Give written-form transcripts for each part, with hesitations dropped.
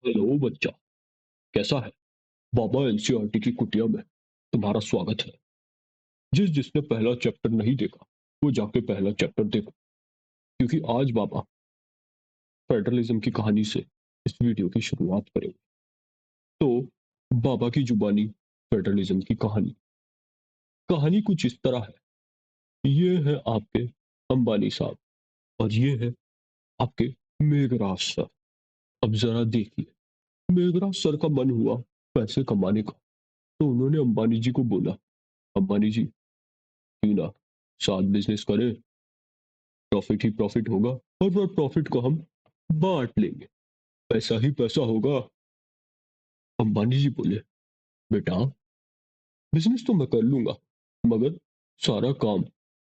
Hello बच्चा, कैसा है? बाबा एनसीईआरटी की कुटिया में तुम्हारा स्वागत है। जिसने पहला चैप्टर नहीं देखा वो जाके पहला चैप्टर देखो, क्योंकि आज बाबा फेडरलिज्म की कहानी से इस वीडियो की शुरुआत करेंगे। तो बाबा की जुबानी फेडरलिज्म की कहानी। कहानी कुछ इस तरह है। ये है आपके अंबानी साहब और ये है आपके मेघराज सर। अब जरा देखिए, मेघराज सर का मन हुआ पैसे कमाने का, तो उन्होंने अंबानी जी को बोला, अंबानी जी क्यों ना साथ बिजनेस करें, प्रॉफिट ही प्रॉफिट होगा और वो प्रॉफिट को हम बांट लेंगे, पैसा ही पैसा होगा। अंबानी जी बोले, बेटा बिजनेस तो मैं कर लूंगा, मगर सारा काम,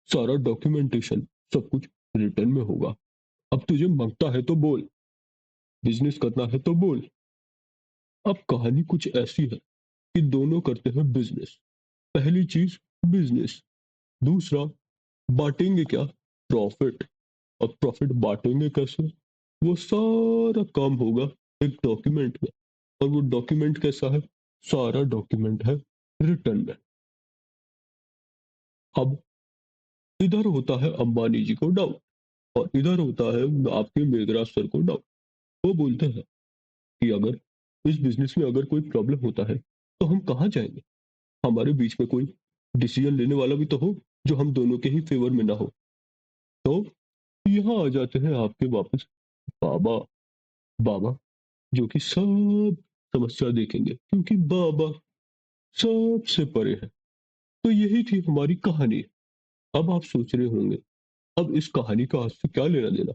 सारा डॉक्यूमेंटेशन, सब कुछ रिटर्न में होगा। अब तुझे मांगता है तो बोल, बिजनेस करना है तो बोल। अब कहानी कुछ ऐसी है कि दोनों करते हैं बिजनेस। पहली चीज बिजनेस, दूसरा बांटेंगे क्या, प्रॉफिट। अब प्रॉफिट बांटेंगे कैसे? वो सारा काम होगा एक डॉक्यूमेंट में, और वो डॉक्यूमेंट कैसा है? सारा डॉक्यूमेंट है रिटर्न में। अब इधर होता है अंबानी जी को डाउट, और इधर होता है आपके मेघराज सर को डाउट। वो बोलते हैं कि अगर इस बिजनेस में अगर कोई प्रॉब्लम होता है तो हम कहाँ जाएंगे? हमारे बीच में कोई डिसीजन लेने वाला भी तो हो, जो हम दोनों के ही फेवर में ना हो। तो यहाँ आ जाते हैं आपके वापस बाबा। बाबा जो कि सब समस्या देखेंगे, क्योंकि बाबा सबसे परे है। तो यही थी हमारी कहानी। अब आप सोच रहे होंगे, अब इस कहानी का आज से क्या लेना देना?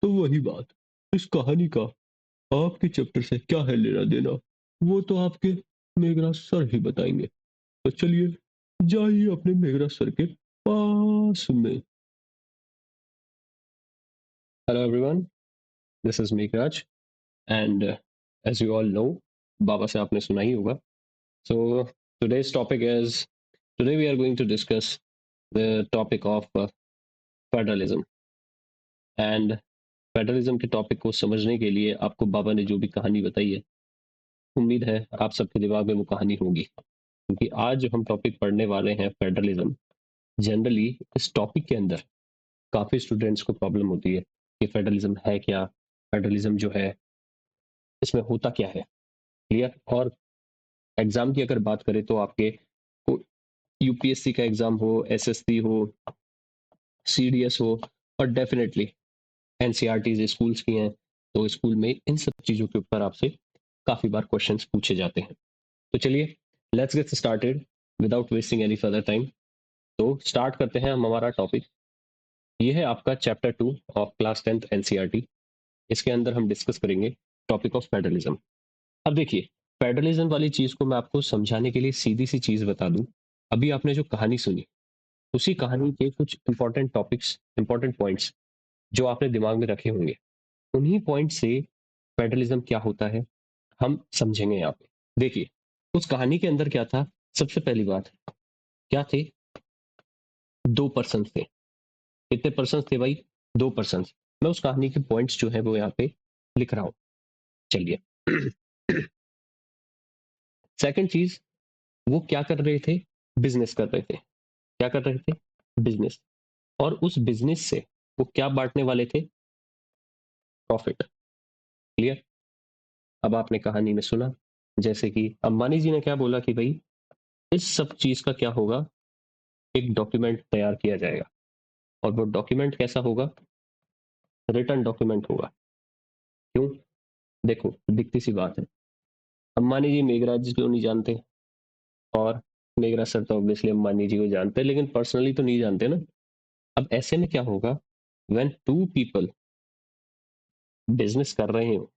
तो वही बात, इस कहानी का आपके चैप्टर से क्या है लेना देना, वो तो आपके मेघराज सर ही बताएंगे। तो चलिए, जाइए अपने मेघराज सर के पास में। Hello everyone, this is Meghraj and as you all know, बाबा से आपने सुना ही होगा। So today's topic is, today we are going to discuss the topic of federalism. And federalism के टॉपिक को समझने के लिए आपको बाबा ने जो भी कहानी बताई है, उम्मीद है आप सबके दिमाग में वो कहानी होगी, क्योंकि आज जो हम टॉपिक पढ़ने वाले हैं फेडरलिज्म, जनरली इस टॉपिक के अंदर काफ़ी स्टूडेंट्स को प्रॉब्लम होती है कि फेडरलिज्म है क्या, फेडरलिज्म जो है इसमें होता क्या है। क्लियर? और एग्जाम की अगर बात करें तो आपके यूपीएससी का एग्जाम हो, एसएससी हो, सीडीएस हो, और डेफिनेटली एनसीईआरटी स्कूल्स की हैं, तो स्कूल में इन सब चीज़ों के ऊपर आपसे काफ़ी बार क्वेश्चंस पूछे जाते हैं। तो चलिए, let's get started without wasting any further time. तो स्टार्ट करते हैं हम हमारा टॉपिक। ये है आपका chapter 2 of class 10th NCERT. इसके अंदर हम डिस्कस करेंगे टॉपिक ऑफ फेडरलिज्म। अब देखिए, फेडरलिज्म वाली चीज़ को मैं आपको समझाने के लिए सीधी सी चीज़ बता दूं। अभी आपने जो कहानी सुनी, उसी कहानी के कुछ इंपॉर्टेंट टॉपिक्स, इंपॉर्टेंट पॉइंट्स जो आपने दिमाग में रखे होंगे, उन्हीं पॉइंट से फेडरलिज्म क्या होता है हम समझेंगे यहाँ पे। देखिए, उस कहानी के अंदर क्या था? सबसे पहली बात, क्या थे? दो पर्सन थे। कितने पर्सन थे भाई? दो पर्सन। मैं उस कहानी के पॉइंट्स जो है वो यहाँ पे लिख रहा हूँ। चलिए। सेकंड चीज, वो क्या कर रहे थे? बिजनेस कर रहे थे। क्या कर रहे थे? बिजनेस। और उस बिजनेस से वो क्या बांटने वाले थे? प्रॉफिट। क्लियर? अब आपने कहानी में सुना, जैसे कि अंबानी जी ने क्या बोला कि भाई इस सब चीज का क्या होगा, एक डॉक्यूमेंट तैयार किया जाएगा, और वो डॉक्यूमेंट कैसा होगा? रिटर्न डॉक्यूमेंट होगा। क्यों? देखो, दिखती सी बात है, अंबानी जी मेघराज जी को नहीं जानते, और मेघराज सर तो ऑब्वियसली अंबानी जी को जानते हैं, लेकिन पर्सनली तो नहीं जानते ना। अब ऐसे में क्या होगा, व्हेन टू पीपल बिजनेस कर रहे हो,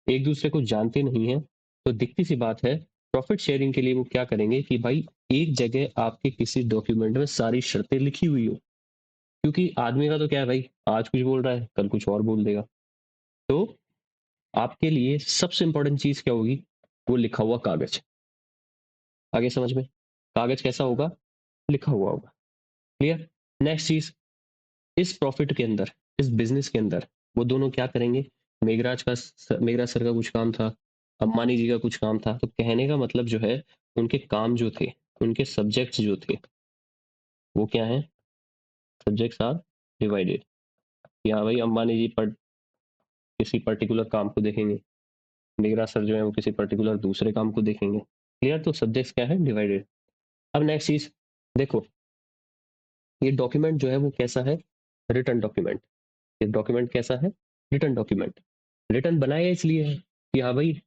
एक दूसरे को जानते नहीं है, तो दिखती सी बात है, प्रॉफिट शेयरिंग के लिए वो क्या करेंगे कि भाई एक जगह आपके किसी डॉक्यूमेंट में सारी शर्तें लिखी हुई हो। क्योंकि आदमी का तो क्या है भाई, आज कुछ बोल रहा है, कल कुछ और बोल देगा। तो आपके लिए सबसे इंपॉर्टेंट चीज क्या होगी? वो लिखा हुआ कागज। आगे समझ में? कागज कैसा होगा? लिखा हुआ होगा। क्लियर? नेक्स्ट चीज, इस प्रॉफिट के अंदर, इस बिजनेस के अंदर वो दोनों क्या करेंगे? मेघराज सर का कुछ काम था, अंबानी जी का कुछ काम था। तो कहने का मतलब जो है, उनके काम जो थे, उनके सब्जेक्ट्स जो थे, वो क्या है? Subjects are divided. कि हाँ भाई, अंबानी जी किसी पर्टिकुलर काम को देखेंगे, मेघराज सर जो है वो किसी पर्टिकुलर दूसरे काम को देखेंगे। क्लियर? तो सब्जेक्ट्स क्या है? डिवाइडेड। अब नेक्स्ट चीज देखो, ये डॉक्यूमेंट जो है वो कैसा है? Return document. ये डॉक्यूमेंट कैसा है? Return document. रिटर्न बनाया इसलिए है कि हाँ भाई,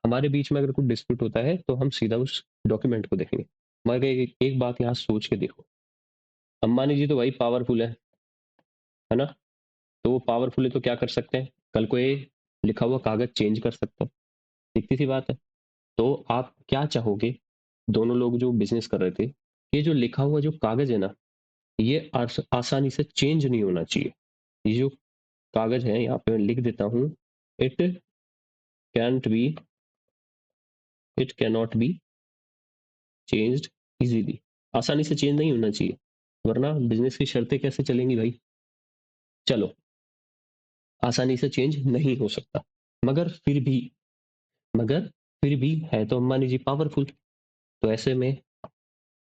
हमारे बीच में अगर कुछ डिस्प्यूट होता है तो हम सीधा उस डॉक्यूमेंट को देखेंगे। मगर एक बात यहाँ सोच के देखो, अंबानी जी तो भाई पावरफुल है ना? तो वो पावरफुल है तो क्या कर सकते हैं? कल को ये लिखा हुआ कागज चेंज कर सकते हैं। दिखती सी बात है। तो आप क्या चाहोगे? दोनों लोग जो बिजनेस कर रहे थे, ये जो लिखा हुआ जो कागज है ना, ये आसानी से चेंज नहीं होना चाहिए। ये जो कागज है, यहाँ पे मैं लिख देता हूँ, it cantt B it cannot be changed easily. आसानी से चेंज नहीं होना चाहिए, वरना बिजनेस की शर्तें कैसे चलेंगी भाई? चलो, आसानी से चेंज नहीं हो सकता। मगर फिर भी मगर फिर भी है तो अंबानी जी पावरफुल। तो ऐसे में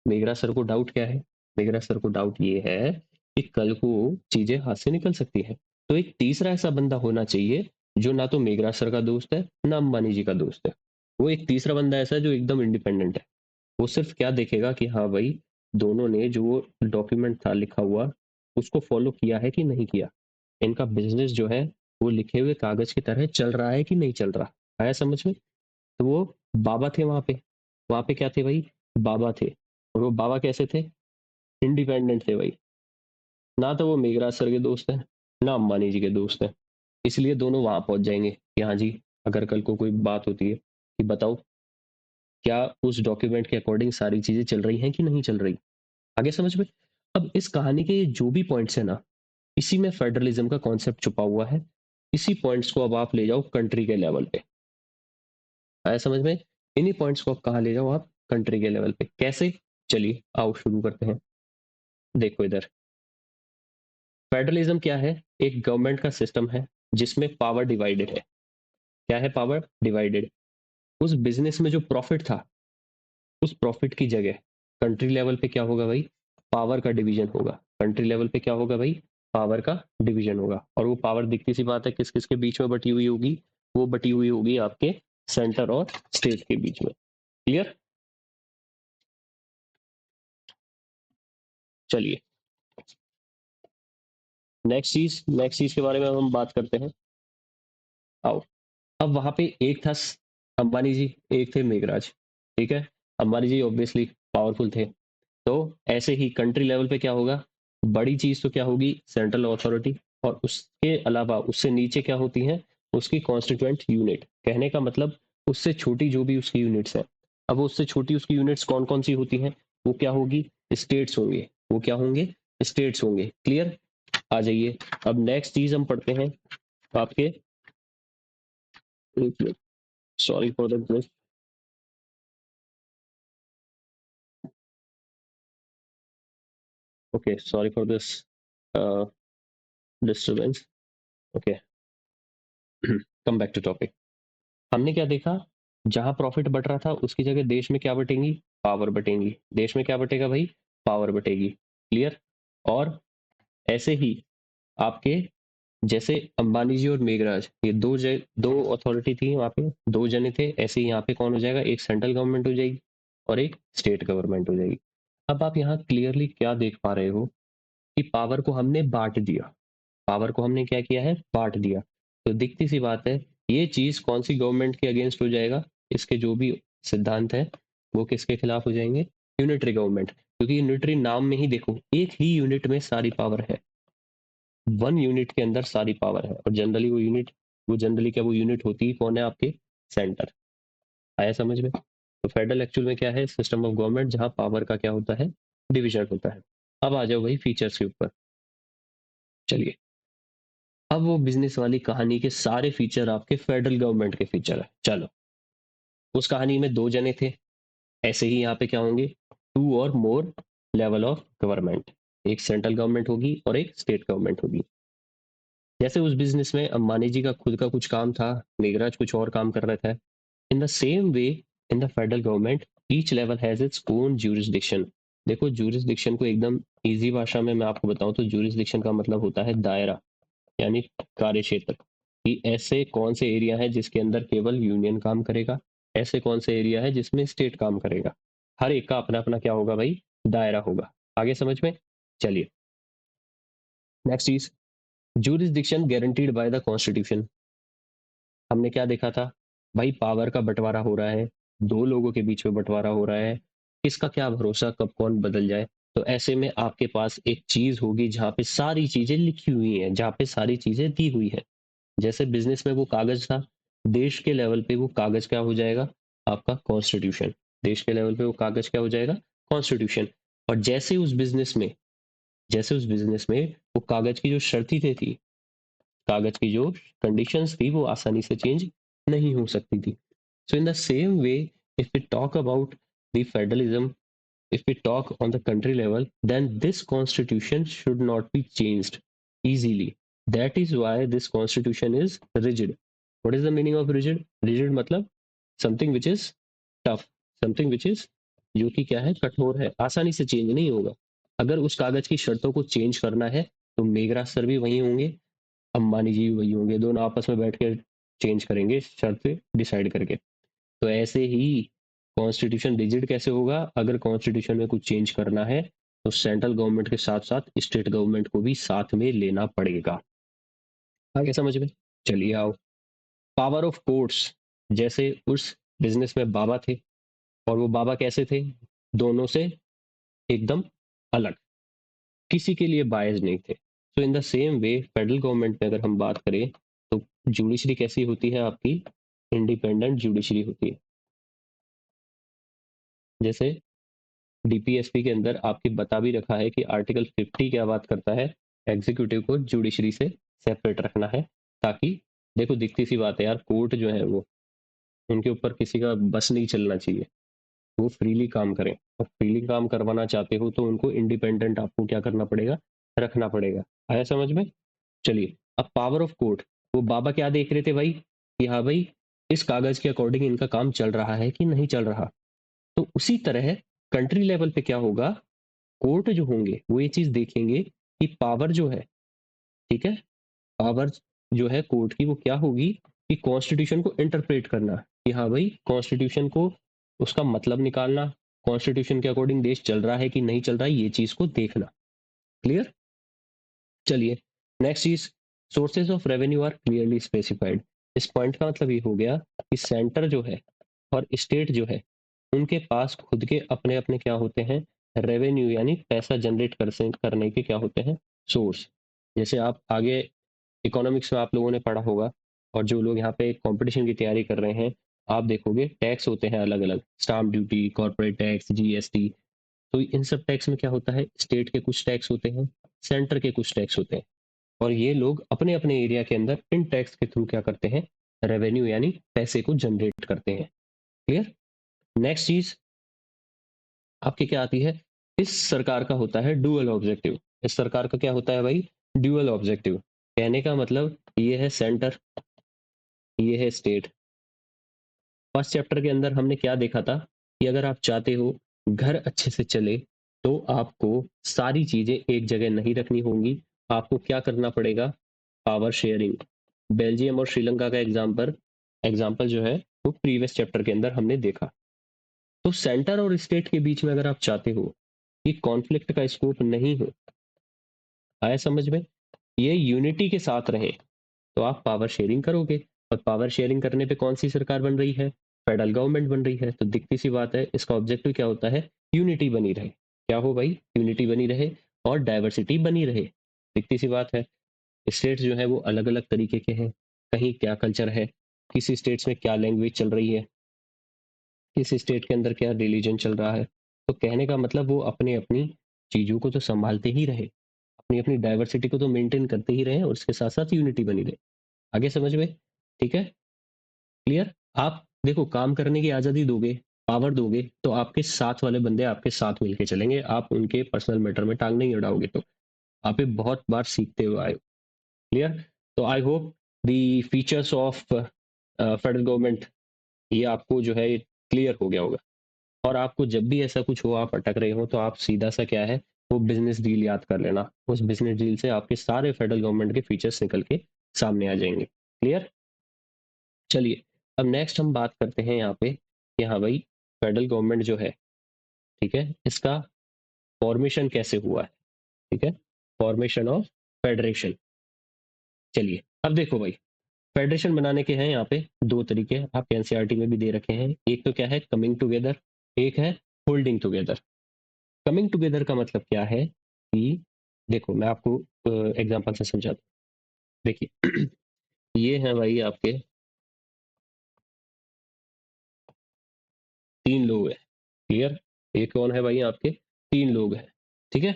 मेघराज सर को डाउट क्या है? मेघराज सर को डाउट ये है कि कल को चीजें हाथ से निकल सकती है। तो एक तीसरा ऐसा बंदा होना चाहिए जो ना तो मेघराज सर का दोस्त है, ना अंबानी जी का दोस्त है। वो एक तीसरा बंदा ऐसा है जो एकदम इंडिपेंडेंट है। वो सिर्फ क्या देखेगा कि हाँ भाई, दोनों ने जो डॉक्यूमेंट था लिखा हुआ, उसको फॉलो किया है कि नहीं किया। इनका बिजनेस जो है वो लिखे हुए कागज की तरह चल रहा है कि नहीं चल रहा। आया समझ में? तो वो बाबा थे वहां पे। वहां पे क्या थे भाई? बाबा थे। और वो बाबा कैसे थे? इंडिपेंडेंट थे भाई। ना तो वो मेघराज सर के दोस्त हैं, ना अंबानी जी के दोस्त हैं। इसलिए दोनों वहां पहुंच जाएंगे कि हाँ जी, अगर कल को कोई बात होती है कि बताओ, क्या उस डॉक्यूमेंट के अकॉर्डिंग सारी चीजें चल रही हैं कि नहीं चल रही। आगे समझ में? अब इस कहानी के जो भी पॉइंट्स है ना, इसी में फेडरलिज्म का कॉन्सेप्ट छुपा हुआ है। इसी पॉइंट्स को अब आप ले जाओ कंट्री के लेवल पे। आया समझ में? इन्हीं पॉइंट्स को आप कहाँ ले जाओ? आप कंट्री के लेवल पे कैसे? चलिए आओ शुरू करते हैं। देखो इधर, फेडरलिज्म क्या है? एक गवर्नमेंट का सिस्टम है जिसमें पावर डिवाइडेड है। क्या है? Power divided. उस बिजनेस में जो प्रॉफिट था, उस प्रॉफिट की जगह कंट्री लेवल पे क्या होगा भाई? पावर का डिवीजन होगा। कंट्री लेवल पे क्या होगा भाई? पावर का डिवीजन होगा। और वो पावर दिखती सी बात है किस किस के बीच में बटी हुई होगी? वो बटी हुई होगी आपके सेंटर और स्टेट के बीच में। क्लियर? चलिए, नेक्स्ट चीज के बारे में हम बात करते हैं। आओ। अब वहां पे एक था अंबानी जी, एक थे मेघराज। ठीक है? अंबानी जी ऑब्वियसली पावरफुल थे। तो ऐसे ही कंट्री लेवल पे क्या होगा? बड़ी चीज तो क्या होगी? Central authority. और उसके अलावा उससे नीचे क्या होती हैं? उसकी कॉन्स्टिट्यूएंट यूनिट। कहने का मतलब, उससे छोटी जो भी उसकी यूनिट्स हैं, अब वो उससे छोटी उसकी यूनिट्स कौन कौन सी होती हैं? वो क्या होगी? स्टेट्स होंगे। वो क्या होंगे? स्टेट्स होंगे। क्लियर? आ जाइए। अब नेक्स्ट चीज हम पढ़ते हैं आपके, sorry for the, okay sorry for this disturbance. Okay, come back to topic. हमने क्या देखा? जहां प्रॉफिट बढ़ रहा था उसकी जगह देश में क्या बटेंगी? पावर बटेंगी। देश में क्या बटेगा भाई? पावर बटेगी। क्लियर? और ऐसे ही आपके, जैसे अंबानी जी और मेघराज, ये दो अथॉरिटी थी वहां पे, दो जने थे। ऐसे ही यहाँ पे कौन हो जाएगा? एक सेंट्रल गवर्नमेंट हो जाएगी और एक स्टेट गवर्नमेंट हो जाएगी। अब आप यहाँ क्लियरली क्या देख पा रहे हो कि पावर को हमने बांट दिया। पावर को हमने क्या किया है? बांट दिया। तो दिखती सी बात है, ये चीज कौन सी गवर्नमेंट के अगेंस्ट हो जाएगा? इसके जो भी सिद्धांत है वो किसके खिलाफ हो जाएंगे? Unitary government. क्योंकि यूनिटरी नाम में ही देखो, एक ही यूनिट में सारी पावर है। वन यूनिट के अंदर सारी पावर है। और जनरली वो जनरली क्या वो यूनिट होती ही कौन है? आपके सेंटर। आया समझ में? तो फेडरल एक्चुअल में क्या है? सिस्टम ऑफ गवर्नमेंट जहां पावर का क्या होता है? डिवीजन होता है। अब आ जाओ भाई फीचर्स के ऊपर। चलिए, अब वो बिजनेस वाली कहानी के सारे फीचर आपके फेडरल गवर्नमेंट के फीचर है। चलो, उस कहानी में दो जने थे। ऐसे ही यहाँ पे क्या होंगे? टू और मोर लेवल ऑफ गवर्नमेंट। एक सेंट्रल गवर्नमेंट होगी और एक स्टेट गवर्नमेंट होगी। जैसे उस बिजनेस में अंबानी जी का खुद का कुछ काम था, मेघराज कुछ और काम कर रहा था। इन the same way in the federal government each level has its own jurisdiction. देखो ज्यूरिसडिक्शन को एकदम इजी भाषा में मैं आपको बताऊं तो ज्यूरिसडिक्शन का मतलब होता है दायरा, यानी कार्य क्षेत्र, कि ऐसे कौन से एरिया है जिसके अंदर केवल यूनियन काम करेगा, ऐसे कौन से एरिया है जिसमें स्टेट काम करेगा। हर एक का अपना अपना क्या होगा भाई, दायरा होगा। आगे समझ में, चलिए next is jurisdiction guaranteed by the constitution. हमने क्या देखा था भाई, पावर का बंटवारा हो रहा है, दो लोगों के बीच में बंटवारा हो रहा है, किसका क्या भरोसा कब कौन बदल जाए। तो ऐसे में आपके पास एक चीज होगी जहां पे सारी चीजें लिखी हुई हैं, जहां पे सारी चीजें दी हुई है। जैसे बिजनेस में वो कागज था, देश के लेवल पे वो कागज क्या हो जाएगा, आपका कॉन्स्टिट्यूशन। देश के लेवल पे वो कागज क्या हो जाएगा, कॉन्स्टिट्यूशन। और जैसे उस बिजनेस में वो कागज की जो शर्तें थी, कागज की जो कंडीशंस थी वो आसानी से चेंज नहीं हो सकती थी। So in the same way, if we talk about the federalism, if we talk on the country level, then this constitution should not be changed easily. That is why this constitution is rigid. What is the meaning of rigid? Rigid मतलब something which is tough, something which is जो कि क्या है, कठोर है, आसानी से change नहीं होगा। अगर उस कागज की शर्तों को चेंज करना है तो मेघराज सर भी वही होंगे, अंबानी जी भी वही होंगे, दोनों आपस में बैठ के चेंज करेंगे शर्त डिसाइड करके। तो ऐसे ही कॉन्स्टिट्यूशन रिजिड कैसे होगा, अगर कॉन्स्टिट्यूशन में कुछ चेंज करना है तो सेंट्रल गवर्नमेंट के साथ साथ स्टेट गवर्नमेंट को भी साथ में लेना पड़ेगा। आगे समझ में, चलिए आओ। पावर ऑफ कोर्ट्स, जैसे उस बिजनेस में बाबा थे, और वो बाबा कैसे थे, दोनों से एकदम अलग, किसी के लिए बायस नहीं थे। तो इन the same way federal government में अगर हम बात करें तो जुडिशरी कैसी होती है आपकी, इंडिपेंडेंट जुडिशरी होती है। जैसे डीपीएसपी के अंदर आपकी बता भी रखा है कि आर्टिकल 50 क्या बात करता है, एग्जीक्यूटिव को जुडिशरी से सेपरेट रखना है, ताकि देखो दिखती सी बात है यार, कोर्ट जो है वो, उनके ऊपर किसी का बस नहीं चलना चाहिए, वो फ्रीली काम करें, और फ्रीली काम करवाना चाहते हो तो उनको इंडिपेंडेंट आपको क्या करना पड़ेगा, रखना पड़ेगा। आया समझ में, चलिए। अब पावर ऑफ कोर्ट, वो बाबा क्या देख रहे थे भाई, कि हाँ भाई इस कागज के अकॉर्डिंग इनका काम चल रहा है कि नहीं चल रहा। तो उसी तरह कंट्री लेवल पे क्या होगा, कोर्ट जो होंगे वो ये चीज देखेंगे कि पावर जो है, ठीक है, पावर जो है कोर्ट की वो क्या होगी, कि कॉन्स्टिट्यूशन को इंटरप्रेट करना, कि हाँ भाई कॉन्स्टिट्यूशन को उसका मतलब निकालना, कॉन्स्टिट्यूशन के अकॉर्डिंग देश चल रहा है कि नहीं चल रहा है, ये चीज को देखना। क्लियर, चलिए नेक्स्ट चीज, sources of revenue are clearly specified. इस पॉइंट का मतलब ये हो गया कि सेंटर जो है और स्टेट जो है, उनके पास खुद के अपने अपने क्या होते हैं, रेवेन्यू यानी पैसा जनरेट करने के क्या होते हैं, सोर्स। जैसे आप आगे इकोनॉमिक्स में आप लोगों ने पढ़ा होगा, और जो लोग यहाँ पे कंपटीशन की तैयारी कर रहे हैं, आप देखोगे टैक्स होते हैं अलग अलग, stamp duty, corporate tax, GST. तो इन सब टैक्स में क्या होता है, स्टेट के कुछ टैक्स होते हैं, सेंटर के कुछ टैक्स होते हैं, और ये लोग अपने अपने एरिया के अंदर इन टैक्स के थ्रू क्या करते हैं, रेवेन्यू यानी पैसे को जनरेट करते हैं। क्लियर, नेक्स्ट चीज आपकी क्या आती है, इस सरकार का होता है डुअल ऑब्जेक्टिव। इस सरकार का क्या होता है भाई, ड्यूअल ऑब्जेक्टिव। कहने का मतलब ये है सेंटर, ये है स्टेट। फर्स्ट चैप्टर के अंदर हमने क्या देखा था, कि अगर आप चाहते हो घर अच्छे से चले तो आपको सारी चीजें एक जगह नहीं रखनी होंगी, आपको क्या करना पड़ेगा, पावर शेयरिंग। बेल्जियम और श्रीलंका का एग्जाम्पल एग्जाम्पल जो है वो प्रीवियस चैप्टर के अंदर हमने देखा। तो सेंटर और स्टेट के बीच में अगर आप चाहते हो कि कॉन्फ्लिक्ट का स्कोप नहीं हो, आया समझ में, ये यूनिटी के साथ रहे, तो आप पावर शेयरिंग करोगे। और पावर शेयरिंग करने पे कौन सी सरकार बन रही है, फेडरल गवर्नमेंट बन रही है। तो दिखती सी बात है, इसका ऑब्जेक्टिव क्या होता है, यूनिटी बनी रहे, क्या हो भाई, यूनिटी बनी रहे और डाइवर्सिटी बनी रहे। दिखती सी बात है, स्टेट्स जो है वो अलग अलग तरीके के हैं, कहीं क्या कल्चर है, किसी स्टेट्स में क्या लैंग्वेज चल रही है, किस स्टेट के अंदर क्या रिलीजन चल रहा है। तो कहने का मतलब वो अपने अपनी चीजों को तो संभालते ही रहे, अपनी अपनी डाइवर्सिटी को तो मेंटेन करते ही रहे, और उसके साथ साथ यूनिटी बनी रहे। आगे समझ में, ठीक है, क्लियर। आप देखो काम करने की आजादी दोगे, पावर दोगे, तो आपके साथ वाले बंदे आपके साथ मिलके चलेंगे, आप उनके पर्सनल मैटर में टांग नहीं अड़ाओगे। तो आप ये बहुत बार सीखते हुए आए, क्लियर। तो I hope the features of federal government ये आपको जो है क्लियर हो गया होगा। और आपको जब भी ऐसा कुछ हो, आप अटक रहे हो, तो आप सीधा सा क्या है, वो बिजनेस डील याद कर लेना। उस बिजनेस डील से आपके सारे फेडरल गवर्नमेंट के फीचर्स निकल के सामने आ जाएंगे। क्लियर? चलिए, अब नेक्स्ट हम बात करते हैं यहाँ पे कि हाँ भाई, फेडरल गवर्नमेंट जो है, ठीक है, इसका फॉर्मेशन कैसे हुआ है। ठीक है, फॉर्मेशन ऑफ फेडरेशन। चलिए, अब देखो भाई, फेडरेशन बनाने के हैं यहाँ पे दो तरीके, आपके एनसीईआरटी में भी दे रखे हैं। एक तो क्या है, कमिंग टुगेदर, एक है होल्डिंग टुगेदर। कमिंग टुगेदर का मतलब क्या है कि देखो, मैं आपको एग्जांपल से समझाता हूँ। देखिए, ये है भाई आपके तीन लोग हैं। क्लियर? ये कौन है भाई? आपके तीन लोग हैं। ठीक है,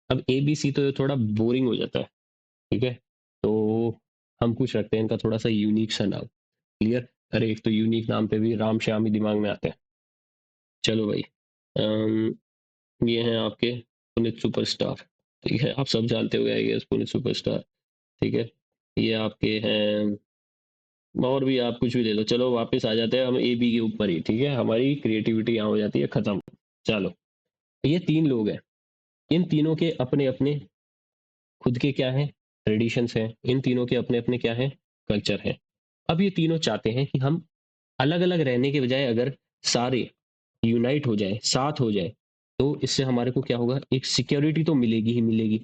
अब ए बी सी तो थोड़ा बोरिंग हो जाता है। ठीक है, तो हम कुछ रखते हैं इनका थोड़ा सा यूनिक सा नाम। क्लियर? अरे एक तो यूनिक नाम पे भी राम श्याम ही दिमाग में आते हैं। चलो भाई, ये हैं आपके पुनीत सुपरस्टार। ठीक है, आप सब जानते हो गए पुनीत सुपरस्टार। ठीक है, ये आपके हैं, और भी आप कुछ भी ले लो। चलो वापस आ जाते हैं हम ए बी के ऊपर ही। ठीक है, हमारी क्रिएटिविटी यहाँ हो जाती है खत्म। चलो, ये तीन लोग हैं, इन तीनों के अपने अपने खुद के क्या है, ट्रेडिशंस हैं। इन तीनों के अपने अपने क्या है, कल्चर है। अब ये तीनों चाहते हैं कि हम अलग अलग रहने के बजाय अगर सारे यूनाइट हो जाए, साथ हो जाए, तो इससे हमारे को क्या होगा, एक सिक्योरिटी तो मिलेगी ही मिलेगी।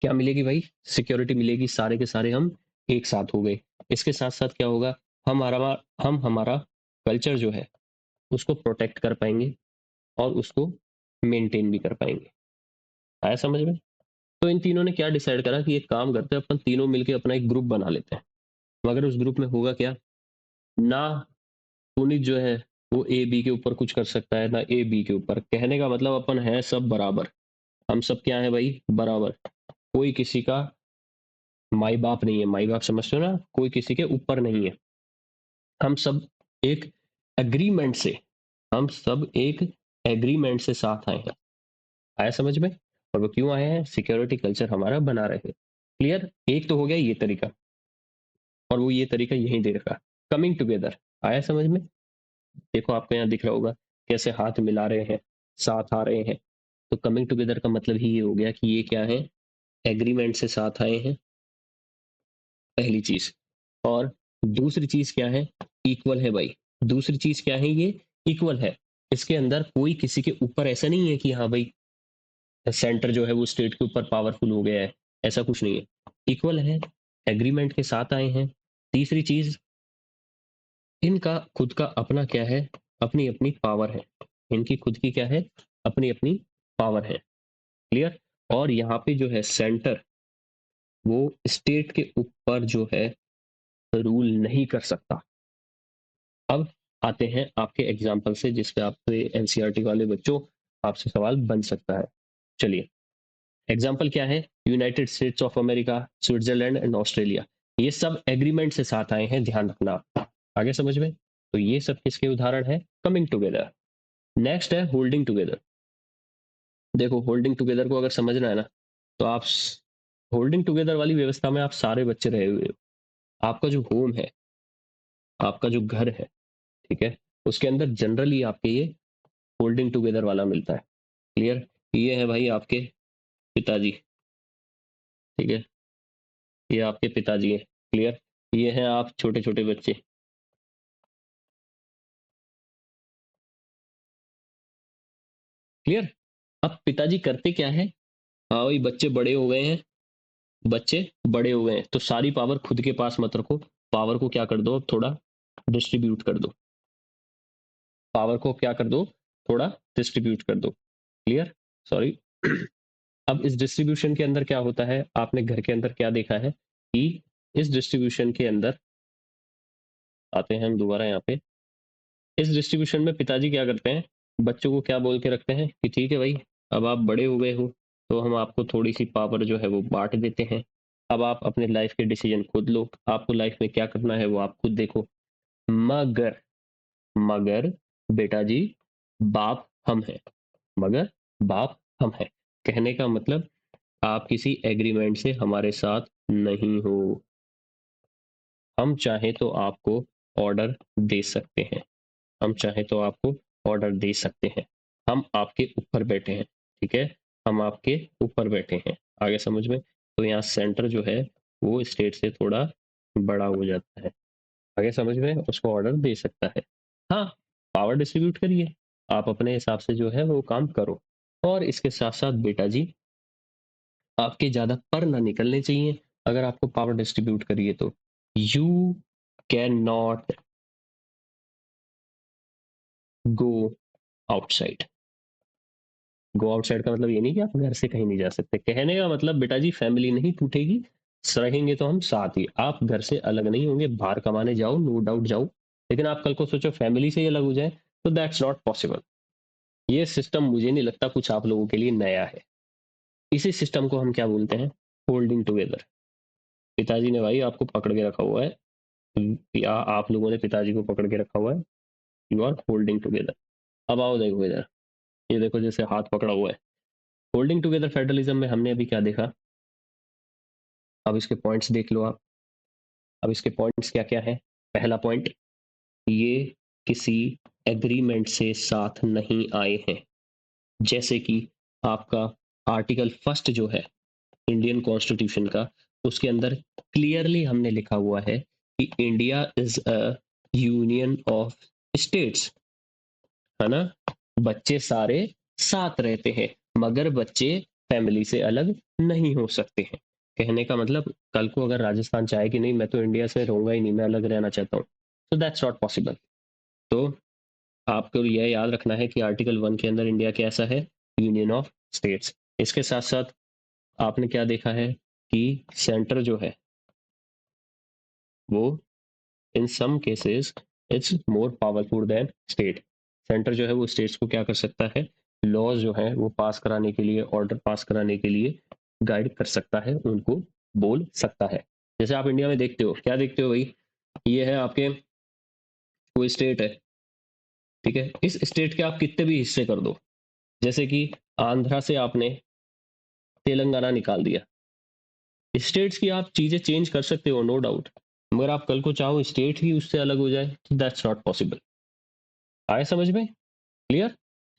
क्या मिलेगी भाई? सिक्योरिटी मिलेगी, सारे के सारे हम एक साथ हो गए। इसके साथ साथ क्या होगा, हमारा हम हमारा कल्चर जो है उसको प्रोटेक्ट कर पाएंगे और उसको मेंटेन भी कर पाएंगे। आया समझ में? तो इन तीनों ने क्या डिसाइड करा कि एक काम करते हैं, अपन तीनों मिलके अपना एक ग्रुप बना लेते हैं। मगर उस ग्रुप में होगा क्या, ना पुनीत जो है वो ए बी के ऊपर कुछ कर सकता है, ना ए बी के ऊपर। कहने का मतलब अपन है सब बराबर। हम सब क्या है भाई, बराबर। कोई किसी का माई बाप नहीं है। माई बाप समझते हो ना, कोई किसी के ऊपर नहीं है। हम सब एक एग्रीमेंट से, हम सब एक एग्रीमेंट से साथ आए हैं। आया समझ में? और वो क्यों आए हैं, सिक्योरिटी कल्चर हमारा बना रहे हैं। क्लियर? एक तो हो गया ये तरीका, और वो ये तरीका यहीं दे रखा, कमिंग टुगेदर। आया समझ में? देखो आपको यहाँ दिख रहा होगा कैसे हाथ मिला रहे हैं, साथ आ रहे हैं। तो कमिंग टुगेदर का मतलब ही ये हो गया कि ये क्या है, एग्रीमेंट से साथ आए हैं, पहली चीज। और दूसरी चीज क्या है, इक्वल है भाई। दूसरी चीज क्या है, ये इक्वल है। इसके अंदर कोई किसी के ऊपर ऐसा नहीं है कि हाँ भाई सेंटर जो है वो स्टेट के ऊपर पावरफुल हो गया है, ऐसा कुछ नहीं है। इक्वल है, एग्रीमेंट के साथ आए हैं। तीसरी चीज, इनका खुद का अपना क्या है, अपनी अपनी पावर है। इनकी खुद की क्या है, अपनी अपनी पावर है। क्लियर? और यहाँ पे जो है सेंटर, वो स्टेट के ऊपर जो है रूल नहीं कर सकता। अब आते हैं आपके एग्जाम्पल से, जिसपे आपसे एनसीईआरटी वाले बच्चों आपसे सवाल बन सकता है। चलिए, एग्जाम्पल क्या है, United states of America, Switzerland and Australia. ये सब एग्रीमेंट से साथ आए हैं, ध्यान रखना। आगे समझ में? तो ये सब किसके उदाहरण है, कमिंग टुगेदर। नेक्स्ट है होल्डिंग टुगेदर। देखो, होल्डिंग टुगेदर को अगर समझना है ना, तो आप होल्डिंग टुगेदर वाली व्यवस्था में आप सारे बच्चे रहे हुए हो। आपका जो होम है, आपका जो घर है, ठीक है, उसके अंदर जनरली आपके ये होल्डिंग टुगेदर वाला मिलता है। क्लियर? ये है भाई आपके पिताजी। ठीक है, ये आपके पिताजी है। क्लियर? ये हैं आप छोटे छोटे बच्चे। क्लियर? अब पिताजी करते क्या है, हाँ भाई बच्चे बड़े हो गए हैं, बच्चे बड़े हो गए हैं, तो सारी पावर खुद के पास मत रखो। पावर को क्या कर दो, अब थोड़ा डिस्ट्रीब्यूट कर दो। पावर को क्या कर दो, थोड़ा डिस्ट्रीब्यूट कर दो। क्लियर? सॉरी। अब इस डिस्ट्रीब्यूशन के अंदर क्या होता है, आपने घर के अंदर क्या देखा है कि इस डिस्ट्रीब्यूशन के अंदर, आते हैं हम दोबारा यहाँ पे, इस डिस्ट्रीब्यूशन में पिताजी क्या करते हैं, बच्चों को क्या बोल के रखते हैं कि ठीक है भाई, अब आप बड़े हो गए हो, तो हम आपको थोड़ी सी पावर जो है वो बांट देते हैं। अब आप अपने लाइफ के डिसीजन खुद लो, आपको लाइफ में क्या करना है वो आप खुद देखो। मगर, मगर बेटा जी, बाप हम हैं। मगर बाप हम हैं, कहने का मतलब आप किसी एग्रीमेंट से हमारे साथ नहीं हो। हम चाहे तो आपको ऑर्डर दे सकते हैं। हम चाहे तो आपको ऑर्डर दे सकते हैं। हम आपके ऊपर बैठे हैं, ठीक है, हम आपके ऊपर बैठे हैं। आगे समझ में? तो यहाँ सेंटर जो है वो स्टेट से थोड़ा बड़ा हो जाता है। आगे समझ में? उसको ऑर्डर दे सकता है। हाँ, पावर डिस्ट्रीब्यूट करिए, आप अपने हिसाब से जो है वो काम करो। और इसके साथ साथ बेटा जी, आपके ज्यादा पर ना निकलने चाहिए। अगर आपको पावर डिस्ट्रीब्यूट करिए तो you can not go outside. Go outside का मतलब ये नहीं कि आप घर से कहीं नहीं जा सकते। कहने का मतलब बेटा जी, फैमिली नहीं टूटेगी, रहेंगे तो हम साथ ही। आप घर से अलग नहीं होंगे, बाहर कमाने जाओ, नो डाउट जाओ, लेकिन आप कल को सोचो फैमिली से ही अलग हो जाए, तो दैट्स नॉट पॉसिबल। ये सिस्टम मुझे नहीं लगता कुछ आप लोगों के लिए नया है। इसी सिस्टम को हम क्या बोलते हैं? Holding together. पिताजी ने भाई आपको पकड़ के रखा हुआ है, या आप लोगों ने पिताजी को पकड़ के रखा हुआ है। You are holding together. अब आओ देखो इधर, ये देखो जैसे हाथ पकड़ा हुआ है। होल्डिंग टुगेदर फेडरलिज्म में हमने अभी क्या देखा? अब इसके पॉइंट्स देख लो आप। अब इसके पॉइंट्स क्या क्या है? पहला पॉइंट, ये किसी एग्रीमेंट से साथ नहीं आए हैं। जैसे कि आपका आर्टिकल फर्स्ट जो है इंडियन कॉन्स्टिट्यूशन का, उसके अंदर क्लियरली हमने लिखा हुआ है कि India is a union of states, है ना? बच्चे सारे साथ रहते हैं, मगर बच्चे फैमिली से अलग नहीं हो सकते हैं। कहने का मतलब, कल को अगर राजस्थान चाहे कि नहीं मैं तो इंडिया से रहूंगा ही नहीं, मैं अलग रहना चाहता हूँ, तो दैट्स नॉट पॉसिबल। तो आपको यह याद रखना है कि आर्टिकल 1 के अंदर इंडिया कैसा है? Union of states. इसके साथ साथ आपने क्या देखा है कि सेंटर जो है वो in some cases it's more powerful than state. Centre जो है वो स्टेट्स को क्या कर सकता है? लॉज जो है वो पास कराने के लिए, ऑर्डर पास कराने के लिए गाइड कर सकता है, उनको बोल सकता है। जैसे आप इंडिया में देखते हो, क्या देखते हो भाई? ये है आपके, कोई स्टेट है, ठीक है, इस स्टेट के आप कितने भी हिस्से कर दो, जैसे कि आंध्रा से आपने तेलंगाना निकाल दिया, स्टेट्स की आप चीजें चेंज कर सकते हो, नो डाउट, मगर आप कल को चाहो स्टेट ही उससे अलग हो जाए, तो दैट्स नॉट पॉसिबल। आए समझ में? क्लियर?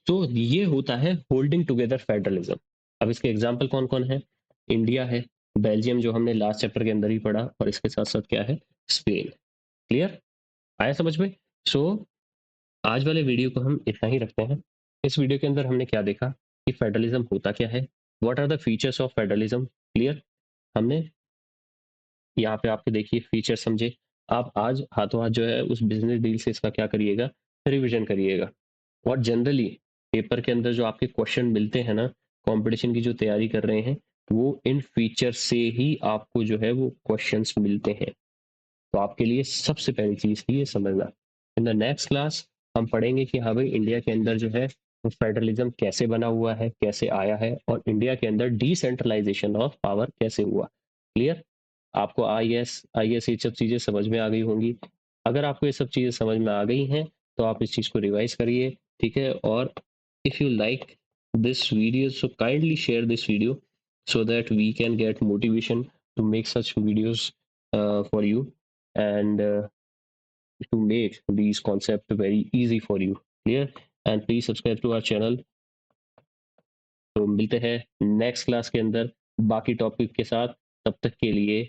तो ये होता है होल्डिंग टुगेदर फेडरलिज्म। अब इसके एग्जाम्पल कौन कौन है? इंडिया है, बेल्जियम जो हमने लास्ट चैप्टर के अंदर ही पढ़ा, और इसके साथ साथ क्या है? स्पेन। क्लियर? आया समझ में? सो आज वाले वीडियो को हम इतना ही रखते हैं। इस वीडियो के अंदर हमने क्या देखा कि फेडरलिज्म होता क्या है, what are the features of federalism. Clear? हमने यहाँ पे आपके देखिए फीचर समझे। आप आज हाथों हाथ जो है उस बिजनेस डील से इसका क्या करिएगा? रिविजन करिएगा। और जनरली पेपर के अंदर जो आपके क्वेश्चन मिलते हैं ना, कंपटीशन की जो तैयारी कर रहे हैं, वो इन फीचर से ही आपको जो है वो क्वेश्चंस मिलते हैं। तो आपके लिए सबसे पहली चीज थी ये समझना। इन द नेक्स्ट क्लास हम पढ़ेंगे कि हाँ भाई इंडिया के अंदर जो है फेडरलिज्म कैसे बना हुआ है, कैसे आया है, और इंडिया के अंदर डिसेंट्रलाइजेशन ऑफ पावर कैसे हुआ। क्लियर? आपको आई एस ये सब चीजें समझ में आ गई होंगी। अगर आपको ये सब चीजें समझ में आ गई हैं तो आप इस चीज को रिवाइज करिए, ठीक है? और if you like this video, so kindly share this video so that we can get motivation to make such videos for you, and to make these concepts very easy for you. Clear? And please subscribe to our channel. तो मिलते हैं next class के अंदर बाकी topic के साथ, तब तक के लिए